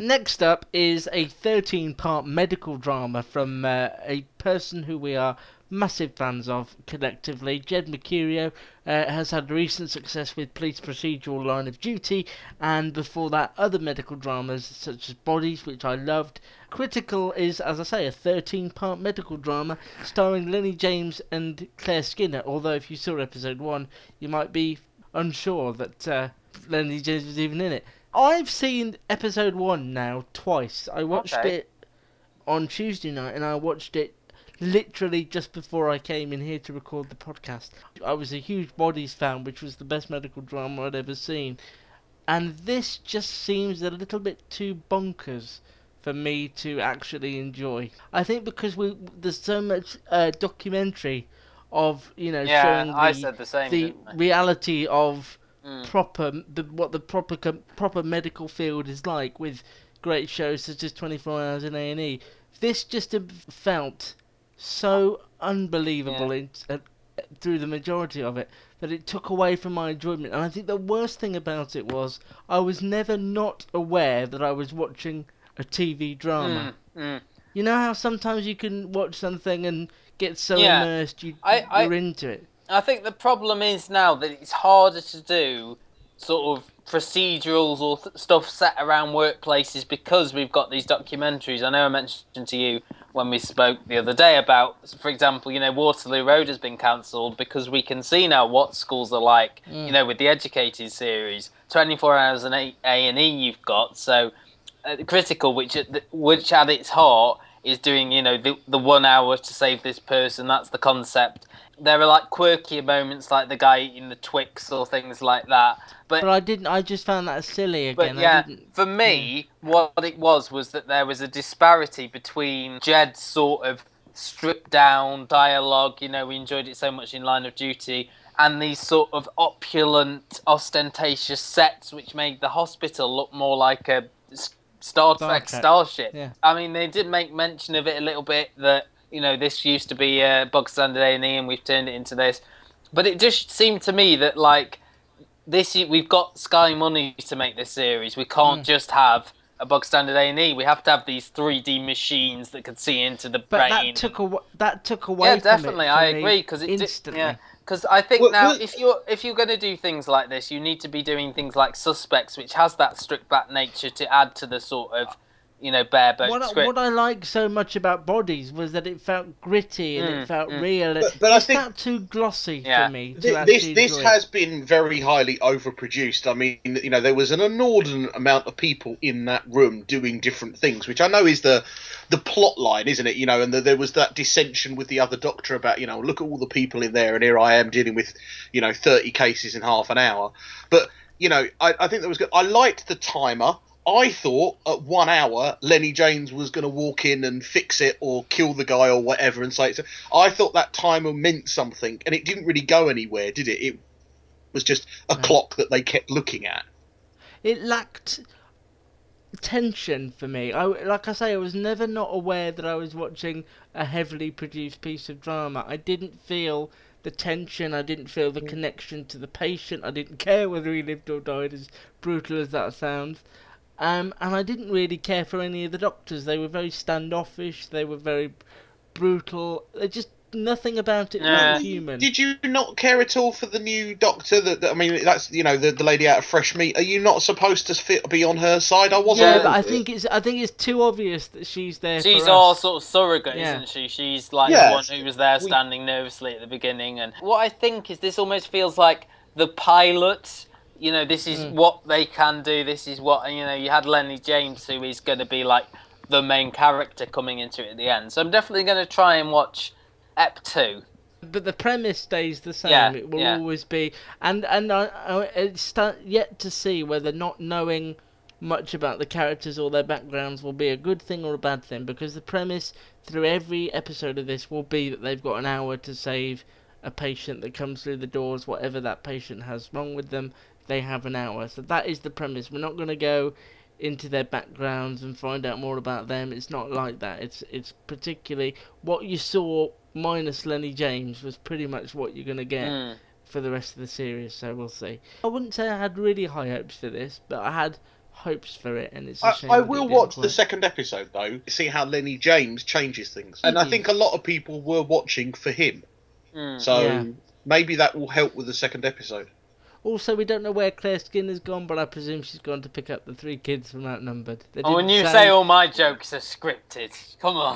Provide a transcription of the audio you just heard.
Next up is a 13-part medical drama from a person who we are massive fans of collectively. Jed Mercurio has had recent success with Police Procedural Line of Duty, and before that, other medical dramas such as Bodies, which I loved. Critical is, as I say, a 13-part medical drama starring Lenny James and Claire Skinner, although if you saw episode 1, you might be unsure that Lenny James was even in it. I've seen episode 1 now twice. I watched it on Tuesday night and I watched it literally just before I came in here to record the podcast. I was a huge Bodies fan, which was the best medical drama I'd ever seen. And this just seems a little bit too bonkers for me to actually enjoy. I think because there's so much documentary of, showing I said the same, the didn't I? reality of what the proper medical field is like, with great shows such as 24 Hours in A&E. This just felt so unbelievable through the majority of it that it took away from my enjoyment. And I think the worst thing about it was I was never not aware that I was watching a TV drama. You know how sometimes you can watch something and get so immersed you're into it? I think the problem is now that it's harder to do sort of procedurals or stuff set around workplaces because we've got these documentaries. I know I mentioned to you when we spoke the other day about, for example, Waterloo Road has been cancelled because we can see now what schools are like, with the Educated series. 24 Hours in A&E you've got, so Critical, which at its heart is doing, the 1 hour to save this person. That's the concept. There are like quirkier moments, like the guy eating the Twix or things like that. But I just found that silly again. But for me, what it was that there was a disparity between Jed's sort of stripped down dialogue. We enjoyed it so much in Line of Duty, and these sort of opulent, ostentatious sets, which made the hospital look more like a Star Trek starship. Yeah. I mean, they did make mention of it a little bit that, this used to be bog standard A&E and we've turned it into this. But it just seemed to me that, like, we've got Sky Money to make this series. We can't just have a bog standard A&E. We have to have these 3D machines that could see into the brain. But that took away from definitely, it I agree, because instantly. Because I think if you're going to do things like this, you need to be doing things like Suspects, which has that stripped back nature to add to the sort of, bare bones script. What I liked so much about Bodies was that it felt gritty and it felt real. But I think felt too glossy for me. This has been very highly overproduced. I mean, there was an inordinate amount of people in that room doing different things, which I know is the plot line, isn't it? And there was that dissension with the other doctor about, look at all the people in there, and here I am dealing with, 30 cases in half an hour. But, I think that was good. I liked the timer. I thought at 1 hour, Lenny James was going to walk in and fix it or kill the guy or whatever and say it. So I thought that timer meant something, and it didn't really go anywhere, did it? It was just a clock that they kept looking at. It lacked tension for me. Like I say, I was never not aware that I was watching a heavily produced piece of drama. I didn't feel the tension, I didn't feel the connection to the patient, I didn't care whether he lived or died, as brutal as that sounds. And I didn't really care for any of the doctors. They were very standoffish, they were very brutal. Nothing about it felt human. Did you not care at all for the new doctor? I mean, that's the lady out of Fresh Meat. Are you not supposed to be on her side? I wasn't. Yeah, but I think it's too obvious that she's there. She's for our us. sort of surrogate, isn't she? She's like the one who was there standing nervously at the beginning. And what I think is this almost feels like the pilot. This is what they can do. This is what you had Lenny James, who is going to be like the main character coming into it at the end. So I'm definitely going to try and watch Ep 2. But the premise stays the same. It will always be, and it's yet to see whether not knowing much about the characters or their backgrounds will be a good thing or a bad thing. Because the premise through every episode of this will be that they've got an hour to save a patient that comes through the doors. Whatever that patient has wrong with them, they have an hour. So that is the premise. We're not going to go into their backgrounds and find out more about them. It's not like that. It's particularly what you saw minus Lenny James was pretty much what you're going to get for the rest of the series, so we'll see. I wouldn't say I had really high hopes for this, but I had hopes for it, and it's a shame. I that it will didn't watch the quite- second episode though, see how Lenny James changes things, and I think a lot of people were watching for him. So Yeah. maybe that will help with the second episode. Also, we don't know where Claire Skinner's gone, but I presume she's gone to pick up the 3 kids from Outnumbered. They And when didn't you say all my jokes are scripted, come on.